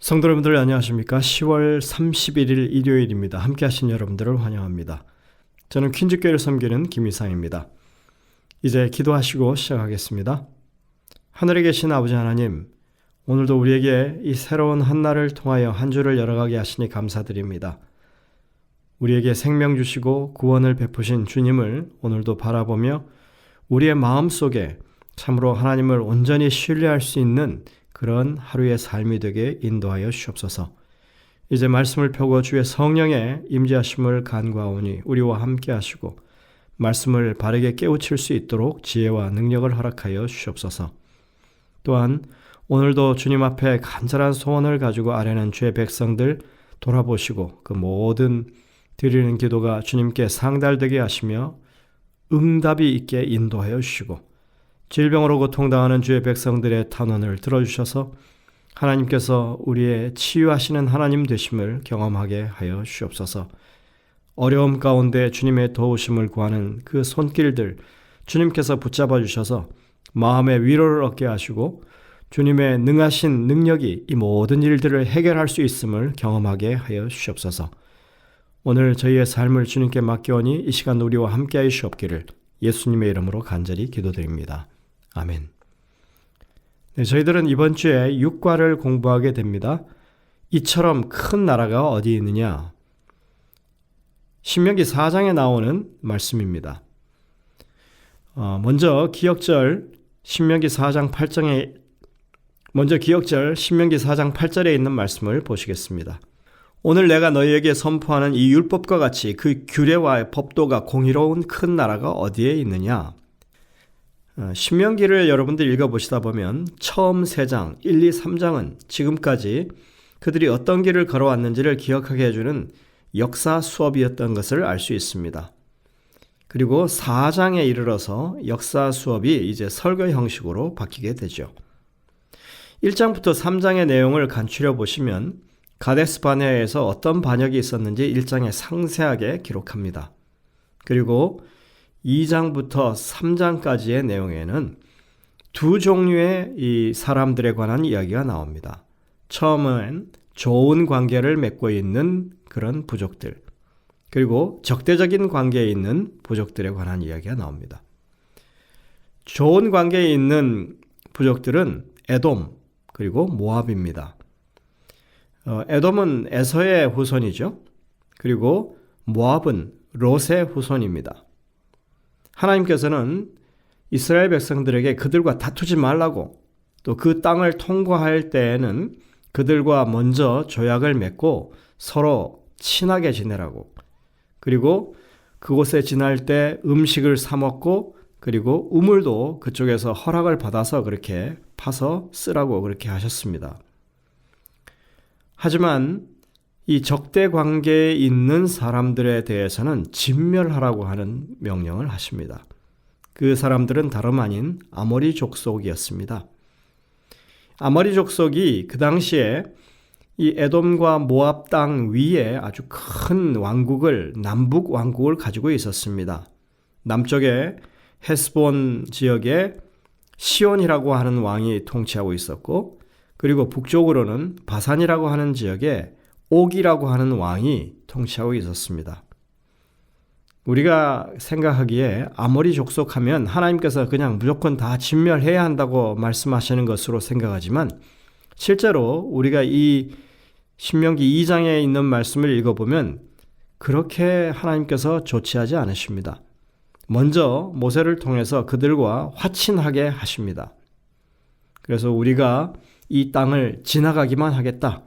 성도 여러분들 안녕하십니까? 10월 31일 일요일입니다. 함께 하신 여러분들을 환영합니다. 저는 퀸즈교회를 섬기는 김이상입니다. 이제 기도하시고 시작하겠습니다. 하늘에 계신 아버지 하나님, 오늘도 우리에게 이 새로운 한 날을 통하여 한 주를 열어가게 하시니 감사드립니다. 우리에게 생명 주시고 구원을 베푸신 주님을 오늘도 바라보며 우리의 마음속에 참으로 하나님을 온전히 신뢰할 수 있는 그런 하루의 삶이 되게 인도하여 주옵소서. 이제 말씀을 펴고 주의 성령의 임재하심을 간구하오니 우리와 함께 하시고 말씀을 바르게 깨우칠 수 있도록 지혜와 능력을 허락하여 주옵소서. 또한 오늘도 주님 앞에 간절한 소원을 가지고 아뢰는 주의 백성들 돌아보시고 그 모든 드리는 기도가 주님께 상달되게 하시며 응답이 있게 인도하여 주시고 질병으로 고통당하는 주의 백성들의 탄원을 들어주셔서 하나님께서 우리의 치유하시는 하나님 되심을 경험하게 하여 주옵소서. 어려움 가운데 주님의 도우심을 구하는 그 손길들 주님께서 붙잡아 주셔서 마음의 위로를 얻게 하시고 주님의 능하신 능력이 이 모든 일들을 해결할 수 있음을 경험하게 하여 주옵소서. 오늘 저희의 삶을 주님께 맡겨오니 이 시간 우리와 함께 하여 주옵기를 예수님의 이름으로 간절히 기도드립니다. 아멘. 네, 저희들은 이번 주에 육과를 공부하게 됩니다. 이처럼 큰 나라가 어디 있느냐? 신명기 4장에 나오는 말씀입니다. 먼저 기억절 신명기 4장 8절에 있는 말씀을 보시겠습니다. 오늘 내가 너희에게 선포하는 이 율법과 같이 그 규례와 법도가 공의로운 큰 나라가 어디에 있느냐? 신명기를 여러분들 읽어보시다 보면 처음 3장, 1, 2, 3장은 지금까지 그들이 어떤 길을 걸어왔는지를 기억하게 해주는 역사 수업이었던 것을 알 수 있습니다. 그리고 4장에 이르러서 역사 수업이 이제 설교 형식으로 바뀌게 되죠. 1장부터 3장의 내용을 간추려 보시면 가데스 바네아에서 어떤 반역이 있었는지 1장에 상세하게 기록합니다. 그리고 2장부터 3장까지의 내용에는 두 종류의 이 사람들에 관한 이야기가 나옵니다. 처음은 좋은 관계를 맺고 있는 그런 부족들, 그리고 적대적인 관계에 있는 부족들에 관한 이야기가 나옵니다. 좋은 관계에 있는 부족들은 에돔, 그리고 모압입니다. 에돔은 에서의 후손이죠. 그리고 모압은 롯의 후손입니다. 하나님께서는 이스라엘 백성들에게 그들과 다투지 말라고, 또 그 땅을 통과할 때에는 그들과 먼저 조약을 맺고 서로 친하게 지내라고, 그리고 그곳에 지날 때 음식을 사 먹고, 그리고 우물도 그쪽에서 허락을 받아서 그렇게 파서 쓰라고 그렇게 하셨습니다. 하지만 이 적대 관계에 있는 사람들에 대해서는 진멸하라고 하는 명령을 하십니다. 그 사람들은 다름 아닌 아모리 족속이었습니다. 아모리 족속이 그 당시에 이 에돔과 모압 땅 위에 아주 큰 왕국을, 남북 왕국을 가지고 있었습니다. 남쪽에 헤스본 지역에 시온이라고 하는 왕이 통치하고 있었고, 그리고 북쪽으로는 바산이라고 하는 지역에 옥이라고 하는 왕이 통치하고 있었습니다. 우리가 생각하기에 아모리 족속하면 하나님께서 그냥 무조건 다 진멸해야 한다고 말씀하시는 것으로 생각하지만 실제로 우리가 이 신명기 2장에 있는 말씀을 읽어보면 그렇게 하나님께서 조치하지 않으십니다. 먼저 모세를 통해서 그들과 화친하게 하십니다. 그래서 우리가 이 땅을 지나가기만 하겠다.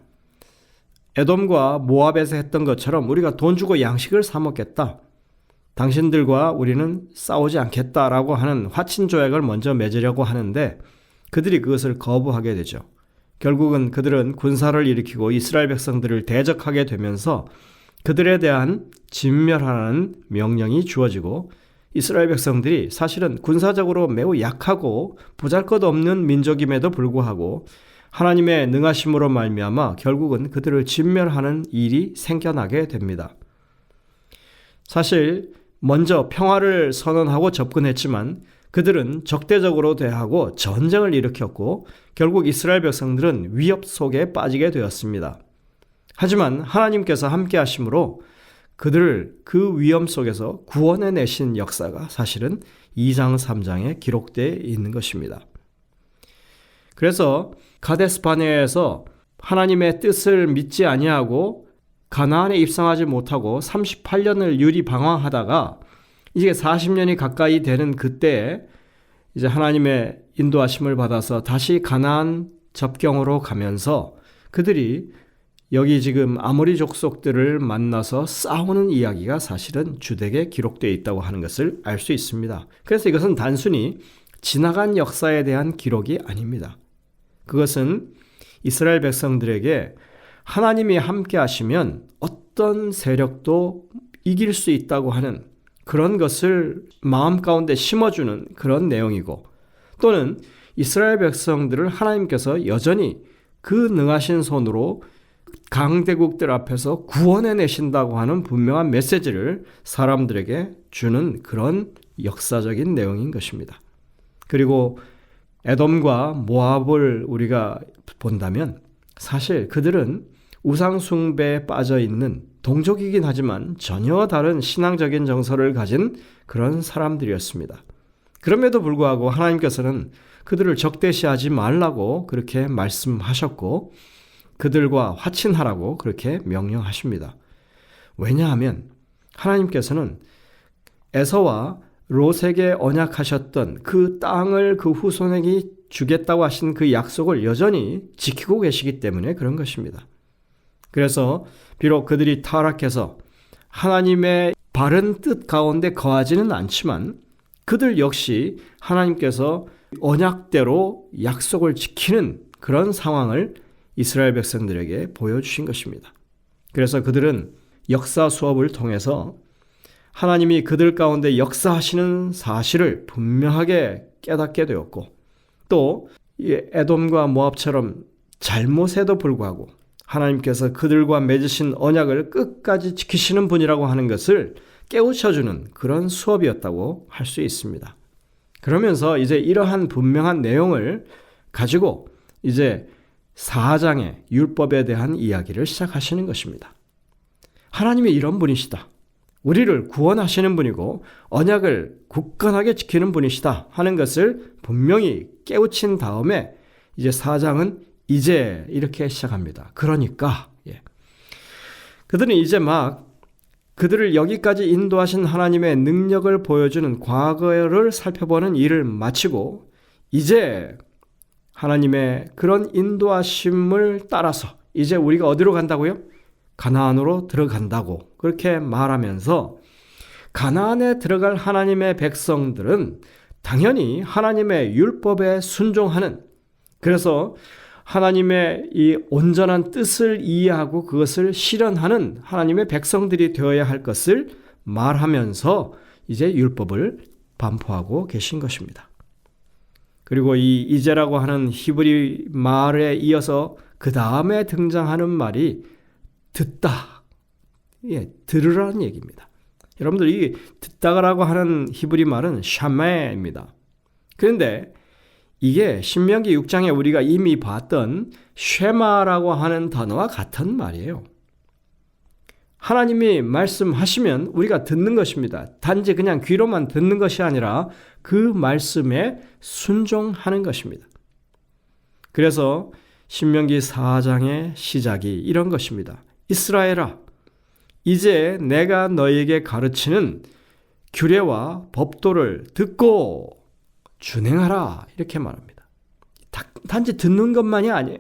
에돔과 모압에서 했던 것처럼 우리가 돈 주고 양식을 사 먹겠다. 당신들과 우리는 싸우지 않겠다라고 하는 화친 조약을 먼저 맺으려고 하는데 그들이 그것을 거부하게 되죠. 결국은 그들은 군사를 일으키고 이스라엘 백성들을 대적하게 되면서 그들에 대한 진멸하라는 명령이 주어지고 이스라엘 백성들이 사실은 군사적으로 매우 약하고 보잘것없는 민족임에도 불구하고 하나님의 능하심으로 말미암아 결국은 그들을 진멸하는 일이 생겨나게 됩니다. 사실 먼저 평화를 선언하고 접근했지만 그들은 적대적으로 대하고 전쟁을 일으켰고 결국 이스라엘 백성들은 위협 속에 빠지게 되었습니다. 하지만 하나님께서 함께 하심으로 그들을 그 위험 속에서 구원해내신 역사가 사실은 2장 3장에 기록되어 있는 것입니다. 그래서 가데스바네아에서 하나님의 뜻을 믿지 아니하고 가나안에 입성하지 못하고 38년을 유리방황하다가 이제 40년이 가까이 되는 그때에 이제 하나님의 인도하심을 받아서 다시 가나안 접경으로 가면서 그들이 여기 지금 아모리 족속들을 만나서 싸우는 이야기가 사실은 주덱에 기록되어 있다고 하는 것을 알 수 있습니다. 그래서 이것은 단순히 지나간 역사에 대한 기록이 아닙니다. 그것은 이스라엘 백성들에게 하나님이 함께 하시면 어떤 세력도 이길 수 있다고 하는 그런 것을 마음 가운데 심어주는 그런 내용이고, 또는 이스라엘 백성들을 하나님께서 여전히 그 능하신 손으로 강대국들 앞에서 구원해내신다고 하는 분명한 메시지를 사람들에게 주는 그런 역사적인 내용인 것입니다. 그리고 에돔과 모압을 우리가 본다면 사실 그들은 우상 숭배에 빠져 있는 동족이긴 하지만 전혀 다른 신앙적인 정서를 가진 그런 사람들이었습니다. 그럼에도 불구하고 하나님께서는 그들을 적대시하지 말라고 그렇게 말씀하셨고 그들과 화친하라고 그렇게 명령하십니다. 왜냐하면 하나님께서는 에서와 롯에게 언약하셨던 그 땅을 그 후손에게 주겠다고 하신 그 약속을 여전히 지키고 계시기 때문에 그런 것입니다. 그래서 비록 그들이 타락해서 하나님의 바른 뜻 가운데 거하지는 않지만 그들 역시 하나님께서 언약대로 약속을 지키는 그런 상황을 이스라엘 백성들에게 보여주신 것입니다. 그래서 그들은 역사 수업을 통해서 하나님이 그들 가운데 역사하시는 사실을 분명하게 깨닫게 되었고, 또 에돔과 모압처럼 잘못에도 불구하고 하나님께서 그들과 맺으신 언약을 끝까지 지키시는 분이라고 하는 것을 깨우쳐주는 그런 수업이었다고 할 수 있습니다. 그러면서 이제 이러한 분명한 내용을 가지고 이제 4장의 율법에 대한 이야기를 시작하시는 것입니다. 하나님이 이런 분이시다. 우리를 구원하시는 분이고 언약을 굳건하게 지키는 분이시다 하는 것을 분명히 깨우친 다음에 이제 4장은 이제 이렇게 시작합니다. 그러니까 그들은 이제 막 그들을 여기까지 인도하신 하나님의 능력을 보여주는 과거를 살펴보는 일을 마치고 이제 하나님의 그런 인도하심을 따라서 이제 우리가 어디로 간다고요? 가나안으로 들어간다고 그렇게 말하면서 가나안에 들어갈 하나님의 백성들은 당연히 하나님의 율법에 순종하는, 그래서 하나님의 이 온전한 뜻을 이해하고 그것을 실현하는 하나님의 백성들이 되어야 할 것을 말하면서 이제 율법을 반포하고 계신 것입니다. 그리고 이 이제라고 하는 히브리 말에 이어서 그 다음에 등장하는 말이 듣다, 들으라는 얘기입니다. 여러분들 이 듣다라고 하는 히브리 말은 샤메입니다. 그런데 이게 신명기 6장에 우리가 이미 봤던 쉐마라고 하는 단어와 같은 말이에요. 하나님이 말씀하시면 우리가 듣는 것입니다. 단지 그냥 귀로만 듣는 것이 아니라 그 말씀에 순종하는 것입니다. 그래서 신명기 4장의 시작이 이런 것입니다. 이스라엘아, 이제 내가 너에게 가르치는 규례와 법도를 듣고 준행하라, 이렇게 말합니다. 단지 듣는 것만이 아니에요.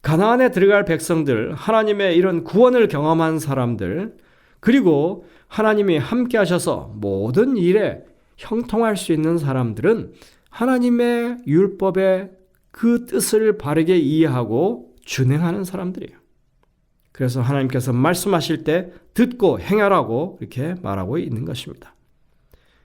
가나안에 들어갈 백성들, 하나님의 이런 구원을 경험한 사람들, 그리고 하나님이 함께 하셔서 모든 일에 형통할 수 있는 사람들은 하나님의 율법의 그 뜻을 바르게 이해하고 준행하는 사람들이에요. 그래서 하나님께서 말씀하실 때 듣고 행하라고 이렇게 말하고 있는 것입니다.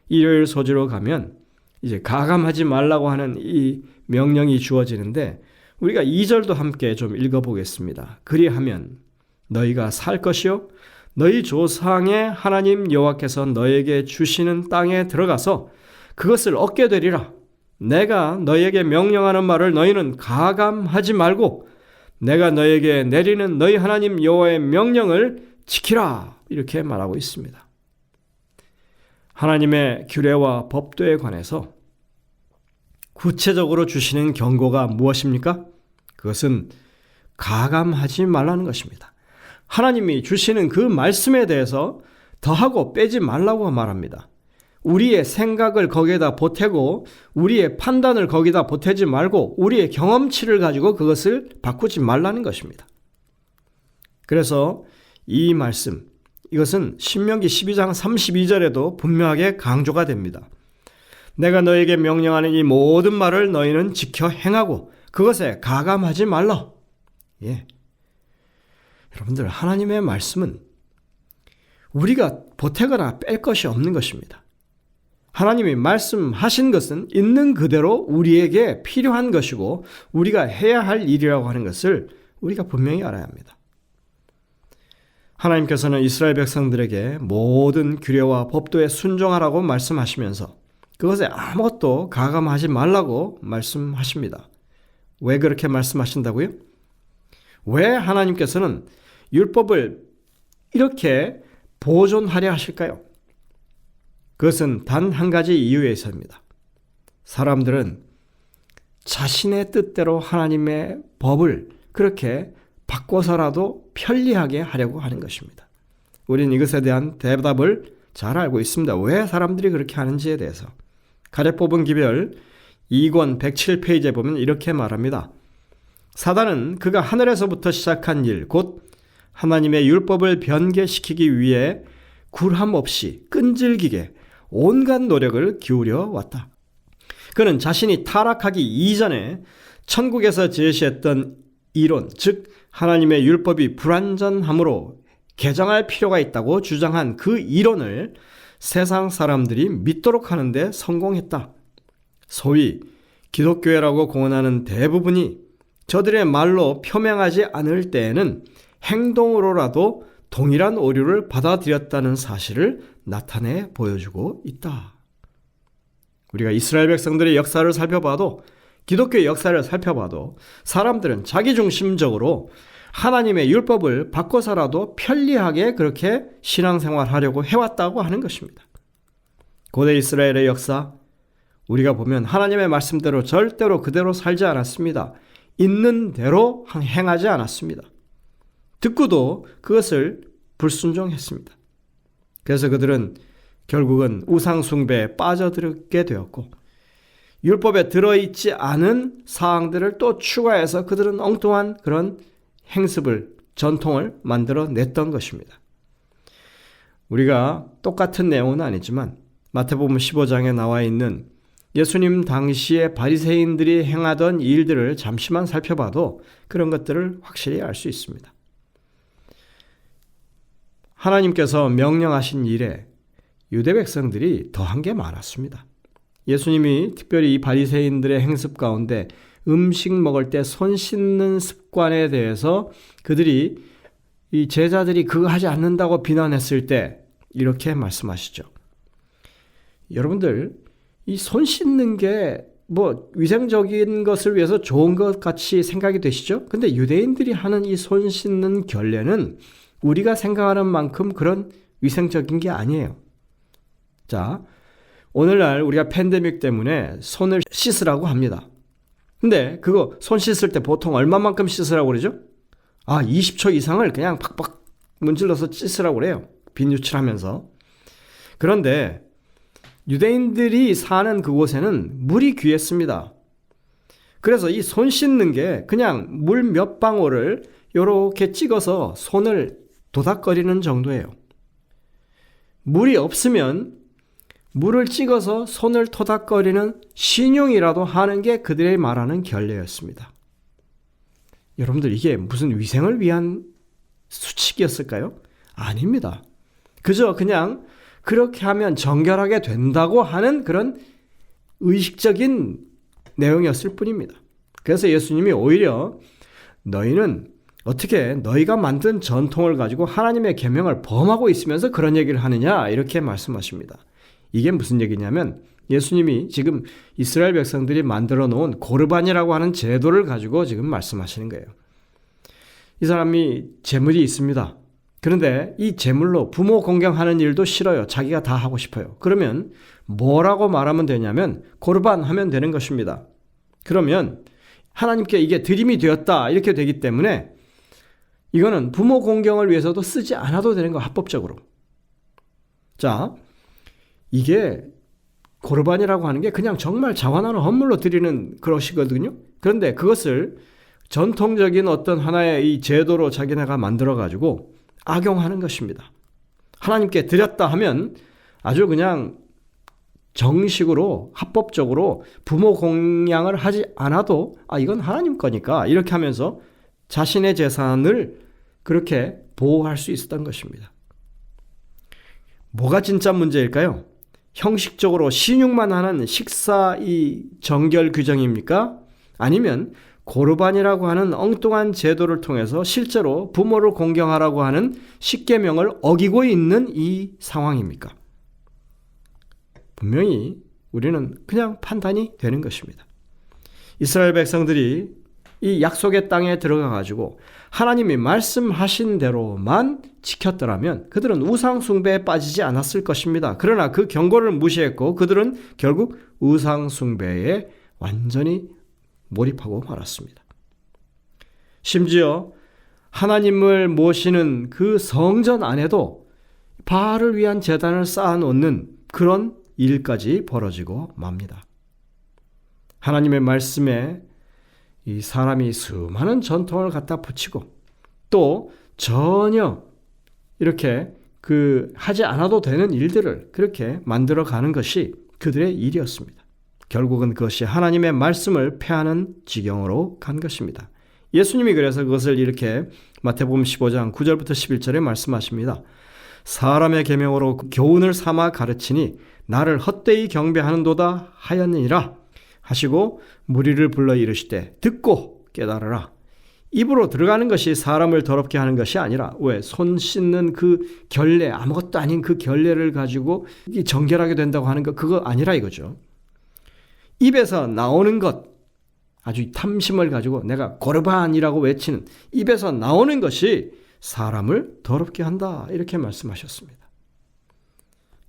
일요일 소지로 가면 이제 가감하지 말라고 하는 이 명령이 주어지는데 우리가 2절도 함께 좀 읽어보겠습니다. 그리하면 너희가 살 것이요 너희 조상의 하나님 여호와께서 너에게 주시는 땅에 들어가서 그것을 얻게 되리라. 내가 너희에게 명령하는 말을 너희는 가감하지 말고 내가 너희에게 내리는 너희 하나님 여호와의 명령을 지키라. 이렇게 말하고 있습니다. 하나님의 규례와 법도에 관해서 구체적으로 주시는 경고가 무엇입니까? 그것은 가감하지 말라는 것입니다. 하나님이 주시는 그 말씀에 대해서 더하고 빼지 말라고 말합니다. 우리의 생각을 거기에다 보태고 우리의 판단을 거기다 보태지 말고 우리의 경험치를 가지고 그것을 바꾸지 말라는 것입니다. 그래서 이 말씀, 이것은 신명기 12장 32절에도 분명하게 강조가 됩니다. 내가 너에게 명령하는 이 모든 말을 너희는 지켜 행하고 그것에 가감하지 말라. 예. 여러분들, 하나님의 말씀은 우리가 보태거나 뺄 것이 없는 것입니다. 하나님이 말씀하신 것은 있는 그대로 우리에게 필요한 것이고 우리가 해야 할 일이라고 하는 것을 우리가 분명히 알아야 합니다. 하나님께서는 이스라엘 백성들에게 모든 규례와 법도에 순종하라고 말씀하시면서 그것에 아무것도 가감하지 말라고 말씀하십니다. 왜 그렇게 말씀하신다고요? 왜 하나님께서는 율법을 이렇게 보존하려 하실까요? 그것은 단 한 가지 이유에서입니다. 사람들은 자신의 뜻대로 하나님의 법을 그렇게 바꿔서라도 편리하게 하려고 하는 것입니다. 우리는 이것에 대한 대답을 잘 알고 있습니다. 왜 사람들이 그렇게 하는지에 대해서. 가래뽑은 기별 2권 107페이지에 보면 이렇게 말합니다. 사단은 그가 하늘에서부터 시작한 일, 곧 하나님의 율법을 변개시키기 위해 굴함 없이 끈질기게 온갖 노력을 기울여 왔다. 그는 자신이 타락하기 이전에 천국에서 제시했던 이론, 즉 하나님의 율법이 불완전함으로 개정할 필요가 있다고 주장한 그 이론을 세상 사람들이 믿도록 하는데 성공했다. 소위 기독교회라고 공언하는 대부분이 저들의 말로 표명하지 않을 때에는 행동으로라도 동일한 오류를 받아들였다는 사실을 나타내 보여주고 있다. 우리가 이스라엘 백성들의 역사를 살펴봐도 기독교의 역사를 살펴봐도 사람들은 자기중심적으로 하나님의 율법을 바꿔서라도 편리하게 그렇게 신앙생활하려고 해왔다고 하는 것입니다. 고대 이스라엘의 역사 우리가 보면 하나님의 말씀대로 절대로 그대로 살지 않았습니다. 있는 대로 행하지 않았습니다. 듣고도 그것을 불순종했습니다. 그래서 그들은 결국은 우상숭배에 빠져들게 되었고 율법에 들어있지 않은 사항들을 또 추가해서 그들은 엉뚱한 그런 행습을, 전통을 만들어냈던 것입니다. 우리가 똑같은 내용은 아니지만 마태복음 15장에 나와 있는 예수님 당시에 바리새인들이 행하던 일들을 잠시만 살펴봐도 그런 것들을 확실히 알 수 있습니다. 하나님께서 명령하신 일에 유대 백성들이 더한 게 많았습니다. 예수님이 특별히 이 바리새인들의 행습 가운데 음식 먹을 때 손 씻는 습관에 대해서 그들이 이 제자들이 그거 하지 않는다고 비난했을 때 이렇게 말씀하시죠. 여러분들 이 손 씻는 게 뭐 위생적인 것을 위해서 좋은 것 같이 생각이 되시죠? 근데 유대인들이 하는 이 손 씻는 결례는 우리가 생각하는 만큼 그런 위생적인 게 아니에요. 자, 오늘날 우리가 팬데믹 때문에 손을 씻으라고 합니다. 근데 그거 손 씻을 때 보통 얼마만큼 씻으라고 그러죠? 20초 이상을 그냥 팍팍 문질러서 씻으라고 그래요. 빈유출하면서. 그런데 유대인들이 사는 그곳에는 물이 귀했습니다. 그래서 이 손 씻는 게 그냥 물 몇 방울을 이렇게 찍어서 손을 도닥거리는 정도예요. 물이 없으면 물을 찍어서 손을 토닥거리는 신용이라도 하는 게 그들의 말하는 결례였습니다. 여러분들 이게 무슨 위생을 위한 수칙이었을까요? 아닙니다. 그저 그냥 그렇게 하면 정결하게 된다고 하는 그런 의식적인 내용이었을 뿐입니다. 그래서 예수님이 오히려 너희는 어떻게 너희가 만든 전통을 가지고 하나님의 계명을 범하고 있으면서 그런 얘기를 하느냐 이렇게 말씀하십니다. 이게 무슨 얘기냐면 예수님이 지금 이스라엘 백성들이 만들어 놓은 고르반이라고 하는 제도를 가지고 지금 말씀하시는 거예요. 이 사람이 재물이 있습니다. 그런데 이 재물로 부모 공경하는 일도 싫어요. 자기가 다 하고 싶어요. 그러면 뭐라고 말하면 되냐면 고르반 하면 되는 것입니다. 그러면 하나님께 이게 드림이 되었다 이렇게 되기 때문에 이거는 부모 공경을 위해서도 쓰지 않아도 되는 거 합법적으로. 자, 이게 고르반이라고 하는 게 그냥 정말 자원하는 헌물로 드리는 그것이거든요. 그런데 그것을 전통적인 어떤 하나의 이 제도로 자기네가 만들어가지고 악용하는 것입니다. 하나님께 드렸다 하면 아주 그냥 정식으로 합법적으로 부모 공양을 하지 않아도 이건 하나님 거니까 이렇게 하면서 자신의 재산을 그렇게 보호할 수 있었던 것입니다. 뭐가 진짜 문제일까요? 형식적으로 신용만 하는 식사 이 정결 규정입니까? 아니면 고르반이라고 하는 엉뚱한 제도를 통해서 실제로 부모를 공경하라고 하는 십계명을 어기고 있는 이 상황입니까? 분명히 우리는 그냥 판단이 되는 것입니다. 이스라엘 백성들이 이 약속의 땅에 들어가가지고 하나님이 말씀하신 대로만 지켰더라면 그들은 우상 숭배에 빠지지 않았을 것입니다. 그러나 그 경고를 무시했고 그들은 결국 우상 숭배에 완전히 몰입하고 말았습니다. 심지어 하나님을 모시는 그 성전 안에도 바알을 위한 제단을 쌓아놓는 그런 일까지 벌어지고 맙니다. 하나님의 말씀에 이 사람이 수많은 전통을 갖다 붙이고 또 전혀 이렇게 하지 않아도 되는 일들을 그렇게 만들어가는 것이 그들의 일이었습니다. 결국은 그것이 하나님의 말씀을 폐하는 지경으로 간 것입니다. 예수님이 그래서 그것을 이렇게 마태복음 15장 9절부터 11절에 말씀하십니다. 사람의 계명으로 교훈을 삼아 가르치니 나를 헛되이 경배하는도다 하였느니라 하시고 무리를 불러 이르시되 듣고 깨달으라. 입으로 들어가는 것이 사람을 더럽게 하는 것이 아니라 왜 손 씻는 그 결례 아무것도 아닌 그 결례를 가지고 정결하게 된다고 하는 거 그거 아니라 이거죠. 입에서 나오는 것 아주 탐심을 가지고 내가 고르반이라고 외치는 입에서 나오는 것이 사람을 더럽게 한다 이렇게 말씀하셨습니다.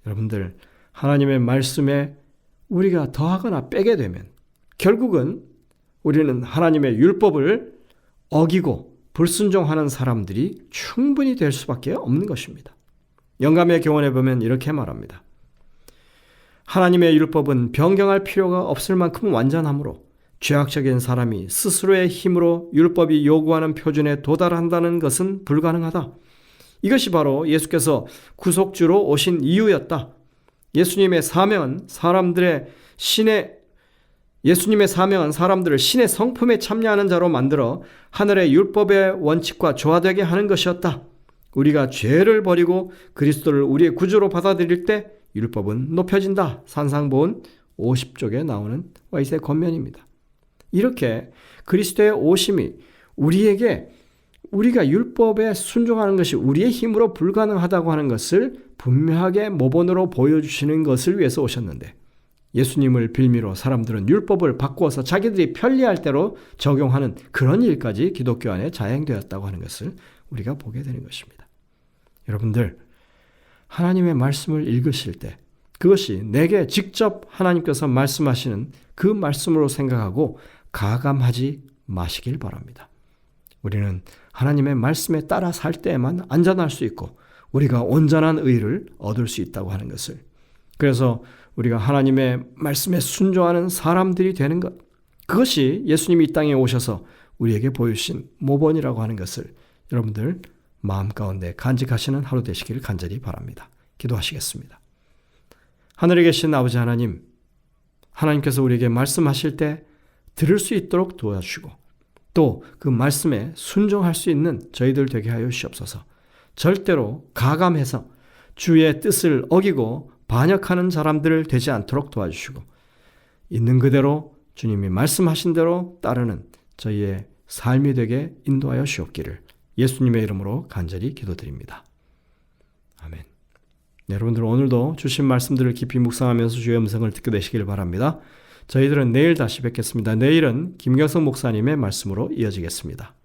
여러분들 하나님의 말씀에 우리가 더하거나 빼게 되면 결국은 우리는 하나님의 율법을 어기고 불순종하는 사람들이 충분히 될 수밖에 없는 것입니다. 영감의 교훈에 보면 이렇게 말합니다. 하나님의 율법은 변경할 필요가 없을 만큼 완전하므로 죄악적인 사람이 스스로의 힘으로 율법이 요구하는 표준에 도달한다는 것은 불가능하다. 이것이 바로 예수께서 구속주로 오신 이유였다. 예수님의 사명은 사람들을 신의 성품에 참여하는 자로 만들어 하늘의 율법의 원칙과 조화되게 하는 것이었다. 우리가 죄를 버리고 그리스도를 우리의 구주로 받아들일 때 율법은 높여진다. 산상보훈 50쪽에 나오는 와이세 권면입니다. 이렇게 그리스도의 오심이 우리가 율법에 순종하는 것이 우리의 힘으로 불가능하다고 하는 것을 분명하게 모본으로 보여주시는 것을 위해서 오셨는데 예수님을 빌미로 사람들은 율법을 바꾸어서 자기들이 편리할 대로 적용하는 그런 일까지 기독교 안에 자행되었다고 하는 것을 우리가 보게 되는 것입니다. 여러분들 하나님의 말씀을 읽으실 때 그것이 내게 직접 하나님께서 말씀하시는 그 말씀으로 생각하고 가감하지 마시길 바랍니다. 우리는 하나님의 말씀에 따라 살 때에만 안전할 수 있고 우리가 온전한 의를 얻을 수 있다고 하는 것을 그래서 우리가 하나님의 말씀에 순종하는 사람들이 되는 것 그것이 예수님이 이 땅에 오셔서 우리에게 보여주신 모본이라고 하는 것을 여러분들 마음 가운데 간직하시는 하루 되시기를 간절히 바랍니다. 기도하시겠습니다. 하늘에 계신 아버지 하나님, 하나님께서 우리에게 말씀하실 때 들을 수 있도록 도와주시고 또 그 말씀에 순종할 수 있는 저희들 되게 하여 주시옵소서. 절대로 가감해서 주의 뜻을 어기고 반역하는 사람들 되지 않도록 도와주시고 있는 그대로 주님이 말씀하신 대로 따르는 저희의 삶이 되게 인도하여 주옵기를 예수님의 이름으로 간절히 기도드립니다. 아멘. 네, 여러분들 오늘도 주신 말씀들을 깊이 묵상하면서 주의 음성을 듣게 되시길 바랍니다. 저희들은 내일 다시 뵙겠습니다. 내일은 김경성 목사님의 말씀으로 이어지겠습니다.